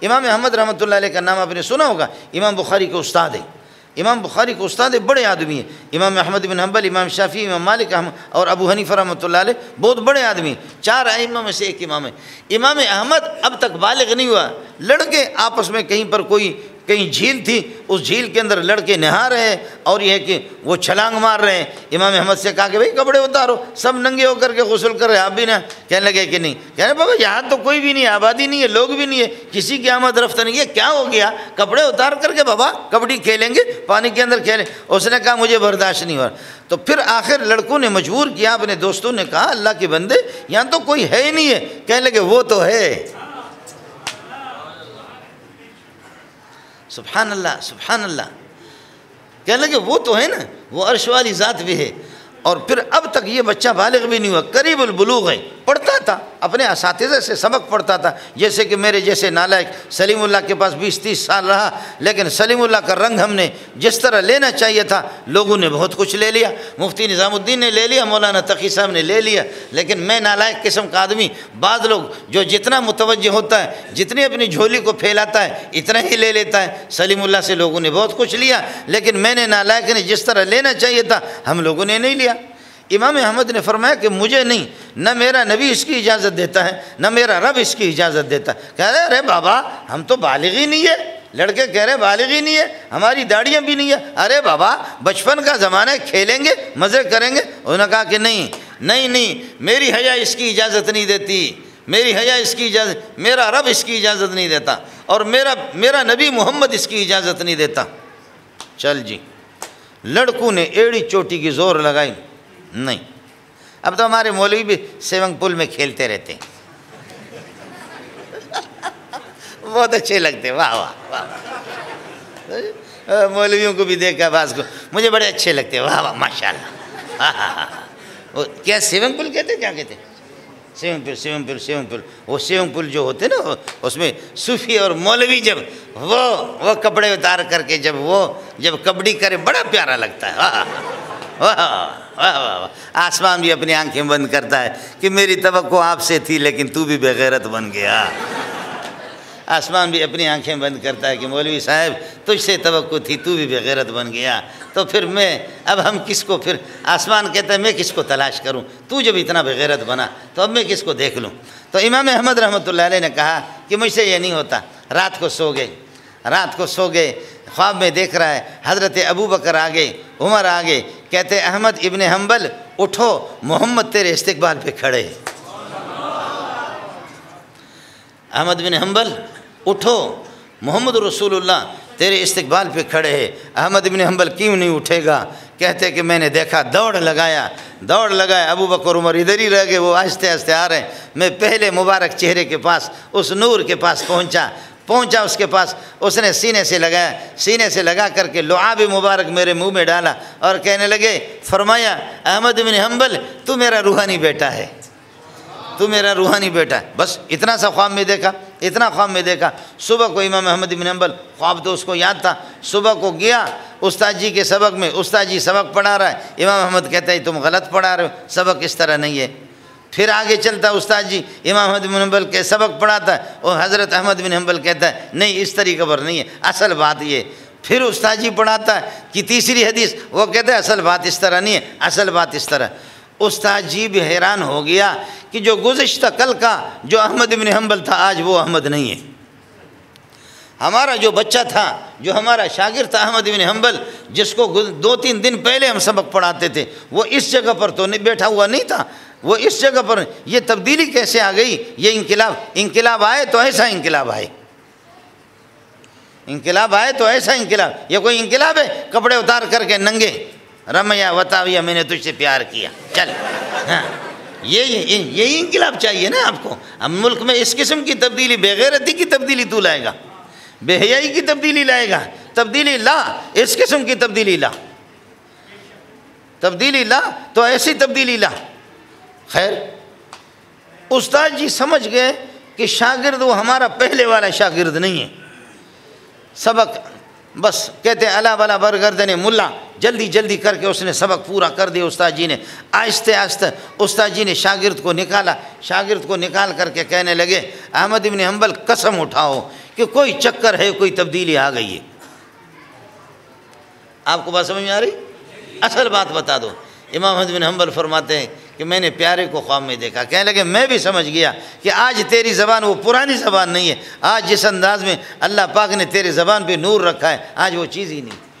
امام احمد رحمۃ اللہ علیہ کا نام آپ نے سنا ہوگا، امام بخاری کے استاد ہیں، امام بخاری کے استاد بڑے آدمی ہیں، امام احمد بن حنبل، امام شافعی، امام مالک اور ابو حنیفہ رحمۃ اللہ علیہ بہت بڑے آدمی ہیں، 4 ائمہ میں سے ایک امام ہے۔ امام احمد اب تک بالغ نہیں ہوا، لڑکے آپس میں کہیں پر کہیں جھیل تھی، اس جھیل کے اندر لڑکے نہا رہے ہیں اور یہ ہے کہ وہ چھلانگ مار رہے ہیں۔ امام احمد سے کہا کہ بھائی کپڑے اتارو، سب ننگے ہو کر کے غسل کر رہے ہیں، آپ بھی نہ کہنے لگے کہ نہیں، کہنے لگے بابا یہاں تو کوئی بھی نہیں ہے، آبادی نہیں ہے، لوگ بھی نہیں ہے، کسی کی آمد رفت نہیں ہے، کیا ہو گیا، کپڑے اتار کر کے بابا کبڈی کھیلیں گے، پانی کے اندر کھیلیں۔ اس نے کہا مجھے برداشت نہیں ہو رہا۔ تو پھر آخر لڑکوں نے مجبور کیا، اپنے دوستوں نے کہا اللہ کے بندے یہاں تو کوئی ہے ہی نہیں ہے، کہنے لگے وہ تو ہے۔ سبحان اللہ سبحان اللہ، کہنے لگے وہ تو ہے نا، وہ عرش والی ذات بھی ہے۔ اور پھر اب تک یہ بچہ بالغ بھی نہیں ہوا، قریب البلوغ ہے، پڑھتا تھا، اپنے اساتذہ سے سبق پڑھتا تھا، جیسے کہ میرے جیسے نالائق سلیم اللہ کے پاس 20-30 سال رہا، لیکن سلیم اللہ کا رنگ ہم نے جس طرح لینا چاہیے تھا لوگوں نے بہت کچھ لے لیا، مفتی نظام الدین نے لے لیا، مولانا تقی صاحب نے لے لیا، لیکن میں نالائق قسم کا آدمی، بعض لوگ جو جتنا متوجہ ہوتا ہے، جتنی اپنی جھولی کو پھیلاتا ہے اتنا ہی لے لیتا ہے۔ سلیم اللہ سے لوگوں نے بہت کچھ لیا، لیکن میں نے نالائق نے جس طرح لینا چاہیے تھا ہم لوگوں نے نہیں لیا۔ امام احمد نے فرمایا کہ مجھے نہیں، نہ میرا نبی اس کی اجازت دیتا ہے، نہ میرا رب اس کی اجازت دیتا ہے۔ کہہ رہے ارے بابا ہم تو بالغ ہی نہیں ہے، لڑکے کہہ رہے بالغ ہی نہیں ہے، ہماری داڑیاں بھی نہیں ہے، ارے بابا بچپن کا زمانہ ہے، کھیلیں گے مزے کریں گے۔ انہوں نے کہا کہ نہیں میری حیا اس کی اجازت نہیں دیتی، میری حیا اس کی اجازت، میرا رب اس کی اجازت نہیں دیتا، اور میرا نبی محمد اس کی اجازت نہیں دیتا۔ چل جی، لڑکوں نے ایڑی چوٹی کی زور لگائی، نہیں اب تو ہمارے مولوی بھی سیونگ پول میں کھیلتے رہتے ہیں، بہت اچھے لگتے، واہ واہ واہ، مولویوں کو بھی دیکھا بعض کو، مجھے بڑے اچھے لگتے، واہ واہ ماشاء اللہ۔ وہ کیا سیونگ پول کہتے، کیا کہتے؟ سیونگ پول، وہ سیونگ پول جو ہوتے نا اس میں صوفی اور مولوی جب وہ کپڑے اتار کر کے جب کبڈی کرے بڑا پیارا لگتا ہے، واہ واہ واہ واہ۔ آسمان بھی اپنی آنکھیں بند کرتا ہے کہ میری توقع آپ سے تھی لیکن تو بھی بے غیرت بن گیا۔ آسمان بھی اپنی آنکھیں بند کرتا ہے کہ مولوی صاحب تجھ سے توقع تھی، تو بھی بے غیرت بن گیا، تو پھر اب ہم کس کو، پھر آسمان کہتا ہے میں کس کو تلاش کروں، تو جب اتنا بے غیرت بنا تو اب میں کس کو دیکھ لوں۔ تو امام احمد رحمۃ اللہ علیہ نے کہا کہ مجھ سے یہ نہیں ہوتا۔ رات کو سو گئے، خواب میں دیکھ رہا ہے حضرت ابو بکر آگے، عمر آگے، کہتے احمد ابن حنبل اٹھو، محمد تیرے استقبال پہ کھڑے۔ احمد بن حنبل اٹھو، محمد رسول اللہ تیرے استقبال پہ کھڑے ہیں۔ احمد بن حنبل کیوں نہیں اٹھے گا؟ کہتے کہ میں نے دیکھا، دوڑ لگایا، ابو بکر عمر ادھر ہی رہ گئے، وہ آہستہ آہستہ آ رہے ہیں۔ میں پہلے مبارک چہرے کے پاس، اس نور کے پاس پہنچا اس کے پاس، اس نے سینے سے لگا کر کے لعاب مبارک میرے منہ میں ڈالا اور کہنے لگے، فرمایا احمد بن حنبل تو میرا روحانی بیٹا ہے، تو میرا روحانی بیٹا ہے۔ بس اتنا سا خواب میں دیکھا۔ صبح کو امام احمد بن حنبل، خواب تو اس کو یاد تھا، صبح کو گیا استاد جی کے سبق میں، استاد جی سبق پڑھا رہا ہے، امام احمد کہتا ہے تم غلط پڑھا رہے ہو، سبق اس طرح نہیں ہے۔ پھر آگے چلتا استاد جی امام احمد بن حنبل کے سبق پڑھاتا ہے، اور حضرت احمد بن حنبل کہتا ہے نہیں اس طریقے پر نہیں ہے، اصل بات یہ۔ پھر استاد جی پڑھاتا ہے کہ تیسری حدیث، وہ کہتا ہے اصل بات اس طرح نہیں ہے، اصل بات اس طرح۔ استاد جی بھی حیران ہو گیا کہ جو گزشتہ کل کا جو احمد بن حنبل تھا آج وہ احمد نہیں ہے۔ ہمارا جو بچہ تھا، جو ہمارا شاگرد تھا احمد بن حنبل، جس کو 2-3 دن پہلے ہم سبق پڑھاتے تھے، وہ اس جگہ پر تو نہیں بیٹھا ہوا نہیں تھا، وہ اس جگہ پر۔ یہ تبدیلی کیسے آ گئی؟ یہ انقلاب آئے تو ایسا انقلاب آئے، یہ کوئی انقلاب ہے کپڑے اتار کر کے ننگے، رمیا وتاویا میں نے تجھ سے پیار کیا، چل۔ ہاں یہی انقلاب چاہیے نا آپ کو۔ ہم ملک میں اس قسم کی تبدیلی، بے غیرتی کی تبدیلی تو لائے گا، بے حیائی کی تبدیلی لائے گا، تبدیلی لا، اس قسم کی تبدیلی لا تو ایسی تبدیلی لا۔ خیر، استاد جی سمجھ گئے کہ شاگرد وہ ہمارا پہلے والا شاگرد نہیں ہے۔ سبق بس کہتے اللہ والا برگردن ملا، جلدی جلدی کر کے اس نے سبق پورا کر دیا استاد جی نے۔ آہستہ آہستہ استاد جی نے شاگرد کو نکالا، شاگرد کو نکال کر کے کہنے لگے احمد بن حنبل قسم اٹھاؤ کہ کوئی چکر ہے، کوئی تبدیلی آ گئی ہے۔ آپ کو بات سمجھ میں آ رہی؟ اصل بات بتا دو۔ امام احمد بن حنبل فرماتے ہیں کہ میں نے پیارے کو خواب میں دیکھا، کہنے لگے میں بھی سمجھ گیا کہ آج تیری زبان وہ پرانی زبان نہیں ہے، آج جس انداز میں اللہ پاک نے تیرے زبان پہ نور رکھا ہے آج وہ چیز ہی نہیں۔